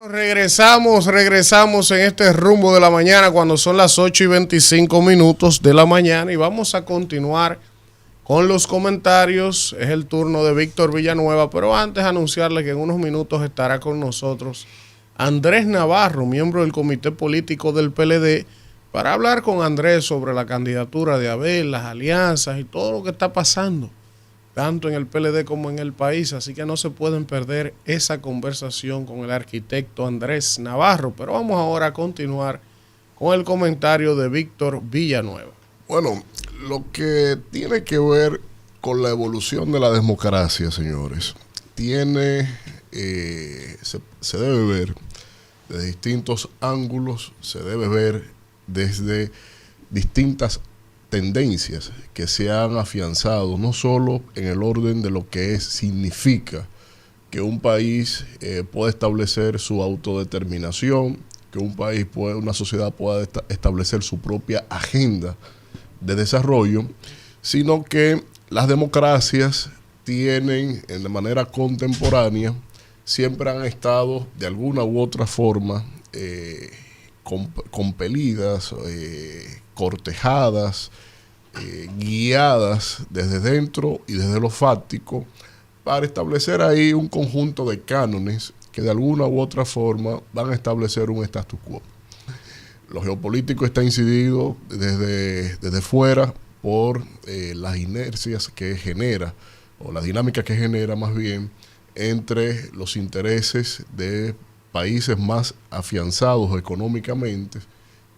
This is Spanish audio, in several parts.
Regresamos en este rumbo de la mañana cuando son las 8:25 de la mañana y vamos a continuar con los comentarios. Es el turno de Víctor Villanueva, pero antes anunciarle que en unos minutos estará con nosotros Andrés Navarro, miembro del comité político del PLD, para hablar con Andrés sobre la candidatura de Abel, las alianzas y todo lo que está pasando, tanto en el PLD como en el país. Así que no se pueden perder esa conversación con el arquitecto Andrés Navarro. Pero vamos ahora a continuar con el comentario de Víctor Villanueva. Bueno, lo que tiene que ver con la evolución de la democracia, señores, se debe ver de distintos ángulos, se debe ver desde distintas tendencias que se han afianzado, no solo en el orden de lo que significa que un país pueda establecer su autodeterminación, que una sociedad pueda establecer su propia agenda de desarrollo, sino que las democracias tienen, de manera contemporánea, siempre han estado de alguna u otra forma compelidas, cortejadas, guiadas desde dentro y desde lo fáctico para establecer ahí un conjunto de cánones que de alguna u otra forma van a establecer un status quo. Lo geopolítico está incidido desde fuera por las inercias que genera, o la dinámica que genera más bien, entre los intereses de países más afianzados económicamente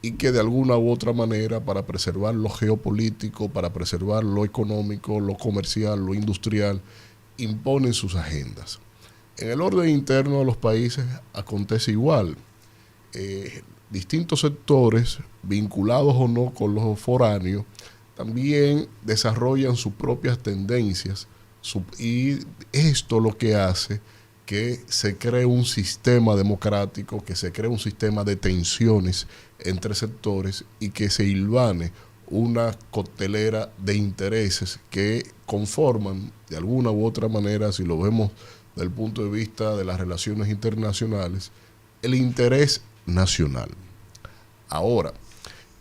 y que de alguna u otra manera, para preservar lo geopolítico, para preservar lo económico, lo comercial, lo industrial, imponen sus agendas. En el orden interno de los países acontece igual. Distintos sectores, vinculados o no con los foráneos, también desarrollan sus propias tendencias y esto lo que hace que se cree un sistema democrático, que se cree un sistema de tensiones entre sectores y que se hilvane una coctelera de intereses que conforman de alguna u otra manera, si lo vemos desde el punto de vista de las relaciones internacionales, el interés nacional. Ahora,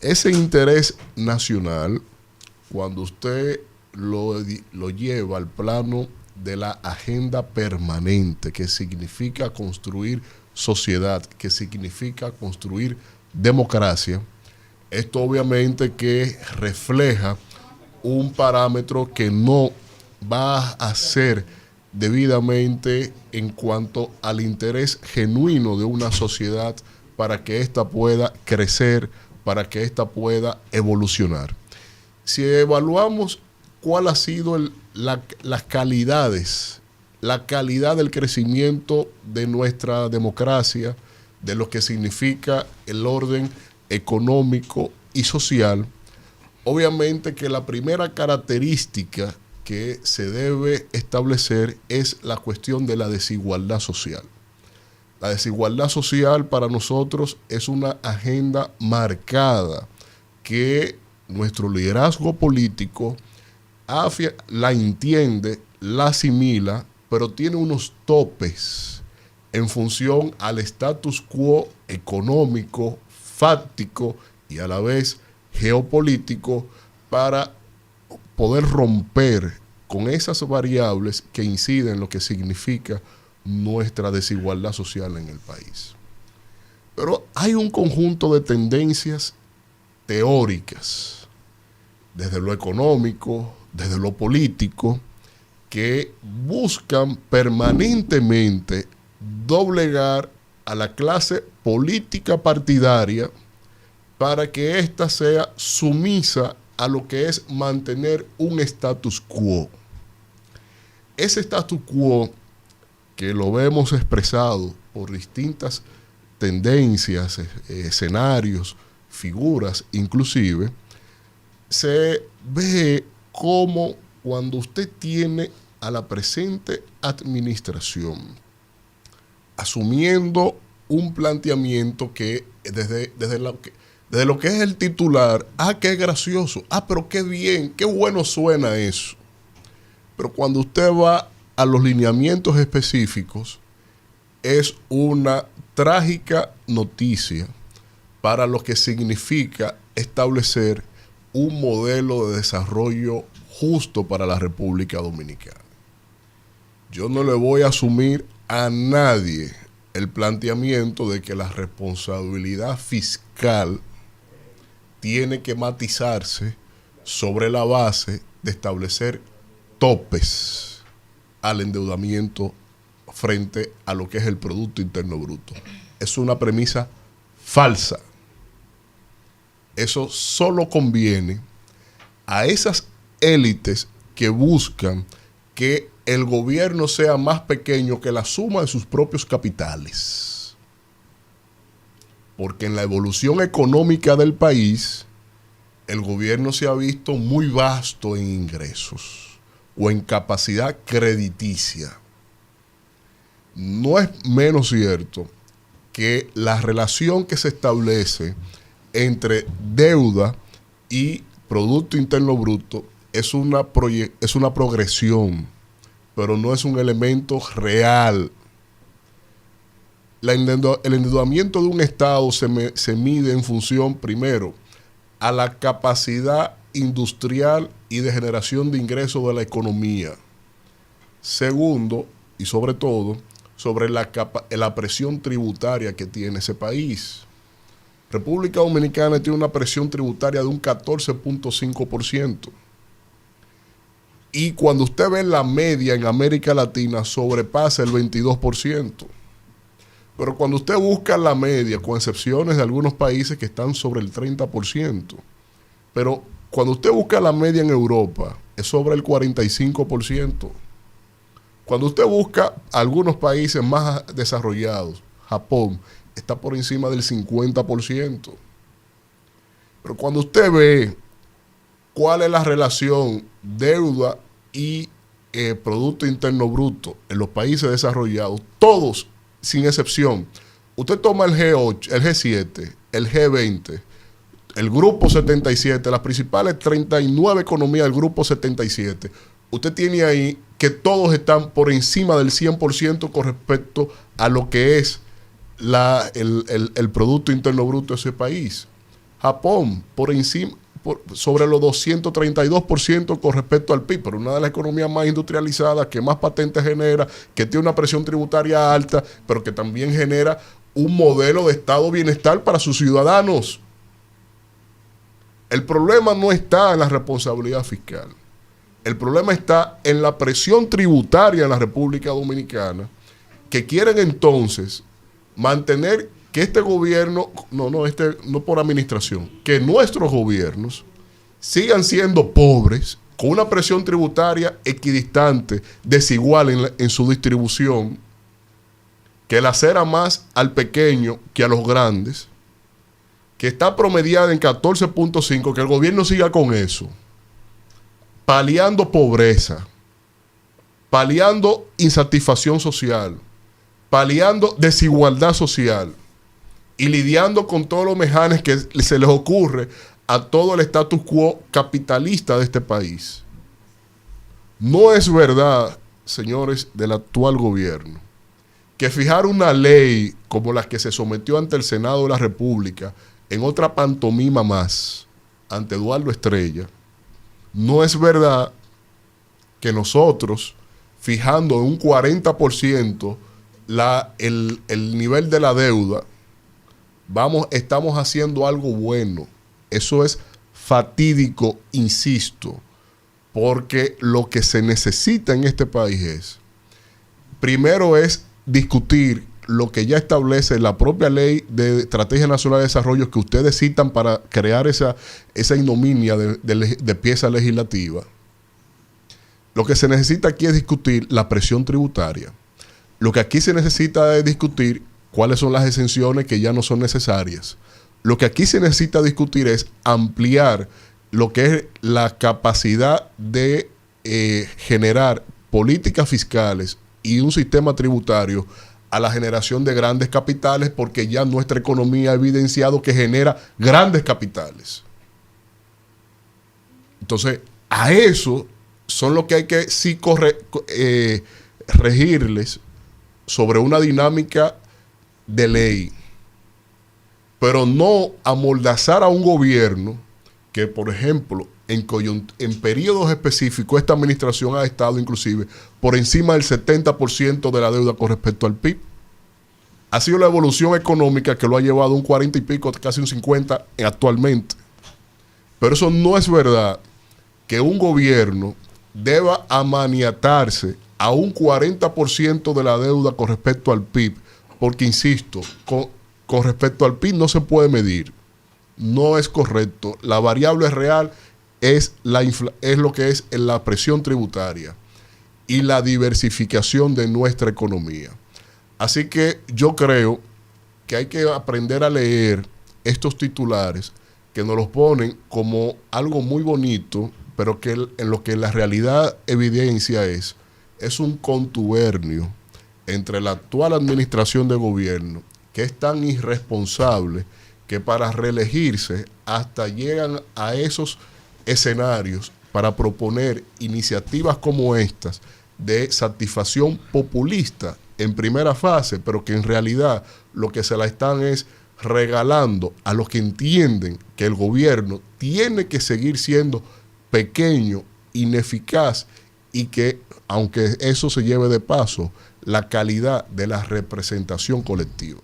ese interés nacional, cuando usted lo lleva al plano de la agenda permanente, que significa construir sociedad, que significa construir democracia, esto obviamente que refleja un parámetro que no va a ser debidamente en cuanto al interés genuino de una sociedad para que ésta pueda crecer, para que ésta pueda evolucionar. Si evaluamos cuál ha sido las calidades, la calidad del crecimiento de nuestra democracia, de lo que significa el orden económico y social, obviamente que la primera característica que se debe establecer es la cuestión de la desigualdad social. La desigualdad social para nosotros es una agenda marcada que nuestro liderazgo político la entiende, la asimila, pero tiene unos topes en función al status quo económico, fáctico y a la vez geopolítico para poder romper con esas variables que inciden en lo que significa nuestra desigualdad social en el país. Pero hay un conjunto de tendencias teóricas, desde lo económico, desde lo político, que buscan permanentemente doblegar a la clase política partidaria para que ésta sea sumisa a lo que es mantener un status quo. Ese status quo, que lo vemos expresado por distintas tendencias, escenarios, figuras inclusive, se ve como cuando usted tiene a la presente administración asumiendo un planteamiento que desde lo que es el titular, qué gracioso, pero qué bien, qué bueno suena eso. Pero cuando usted va a los lineamientos específicos, es una trágica noticia para lo que significa establecer un modelo de desarrollo justo para la República Dominicana. Yo no le voy a asumir a nadie el planteamiento de que la responsabilidad fiscal tiene que matizarse sobre la base de establecer topes al endeudamiento frente a lo que es el Producto Interno Bruto. Es una premisa falsa. Eso solo conviene a esas élites que buscan que el gobierno sea más pequeño que la suma de sus propios capitales. Porque en la evolución económica del país, el gobierno se ha visto muy vasto en ingresos o en capacidad crediticia. No es menos cierto que la relación que se establece entre deuda y Producto Interno Bruto es una progresión, pero no es un elemento real. El endeudamiento de un Estado se mide en función, primero, a la capacidad industrial y de generación de ingresos de la economía. Segundo, y sobre todo, sobre la presión tributaria que tiene ese país. República Dominicana tiene una presión tributaria de un 14.5%. Y cuando usted ve la media en América Latina, sobrepasa el 22%. Pero cuando usted busca la media, con excepciones de algunos países que están sobre el 30%, pero cuando usted busca la media en Europa, es sobre el 45%. Cuando usted busca algunos países más desarrollados, Japón, está por encima del 50%. Pero cuando usted ve cuál es la relación deuda y Producto Interno Bruto en los países desarrollados, todos, sin excepción, usted toma el G8, el G7, el G20, el Grupo 77, las principales 39 economías del Grupo 77, usted tiene ahí que todos están por encima del 100% con respecto a lo que es el Producto Interno Bruto de ese país. Japón, por encima, sobre los 232% con respecto al PIB, pero una de las economías más industrializadas, que más patentes genera, que tiene una presión tributaria alta, pero que también genera un modelo de estado de bienestar para sus ciudadanos. El problema no está en la responsabilidad fiscal. El problema está en la presión tributaria en la República Dominicana, que quieren entonces mantener que este gobierno, no por administración, que nuestros gobiernos sigan siendo pobres, con una presión tributaria equidistante, desigual en su distribución, que lacera más al pequeño que a los grandes, que está promediada en 14.5, que el gobierno siga con eso, paliando pobreza, paliando insatisfacción social, paliando desigualdad social y lidiando con todos los mejanes que se les ocurre a todo el status quo capitalista de este país. No es verdad, señores del actual gobierno, que fijar una ley como la que se sometió ante el Senado de la República en otra pantomima más ante Eduardo Estrella, no es verdad que nosotros, fijando en un 40% el nivel de la deuda, estamos haciendo algo bueno. Eso es fatídico, insisto, porque lo que se necesita en este país primero es discutir lo que ya establece la propia ley de Estrategia Nacional de Desarrollo que ustedes citan para crear esa ignominia de pieza legislativa. Lo que se necesita aquí es discutir la presión tributaria. Lo que aquí se necesita es discutir cuáles son las exenciones que ya no son necesarias. Lo que aquí se necesita discutir es ampliar lo que es la capacidad de generar políticas fiscales y un sistema tributario a la generación de grandes capitales, porque ya nuestra economía ha evidenciado que genera grandes capitales. Entonces, a eso son lo que hay que regirles sobre una dinámica de ley, pero no amordazar a un gobierno que, por ejemplo, en periodos específicos, esta administración ha estado inclusive por encima del 70% de la deuda con respecto al PIB. Ha sido la evolución económica que lo ha llevado un 40 y pico, casi un 50 actualmente. Pero eso no es verdad que un gobierno deba amaniatarse a un 40% de la deuda con respecto al PIB, porque, insisto, con respecto al PIB no se puede medir. No es correcto. La variable real es lo que es la presión tributaria y la diversificación de nuestra economía. Así que yo creo que hay que aprender a leer estos titulares que nos los ponen como algo muy bonito, pero que en lo que la realidad evidencia es un contubernio entre la actual administración de gobierno, que es tan irresponsable que para reelegirse hasta llegan a esos escenarios para proponer iniciativas como estas de satisfacción populista en primera fase, pero que en realidad lo que se la están es regalando a los que entienden que el gobierno tiene que seguir siendo pequeño, ineficaz, y que, aunque eso se lleve de paso, la calidad de la representación colectiva.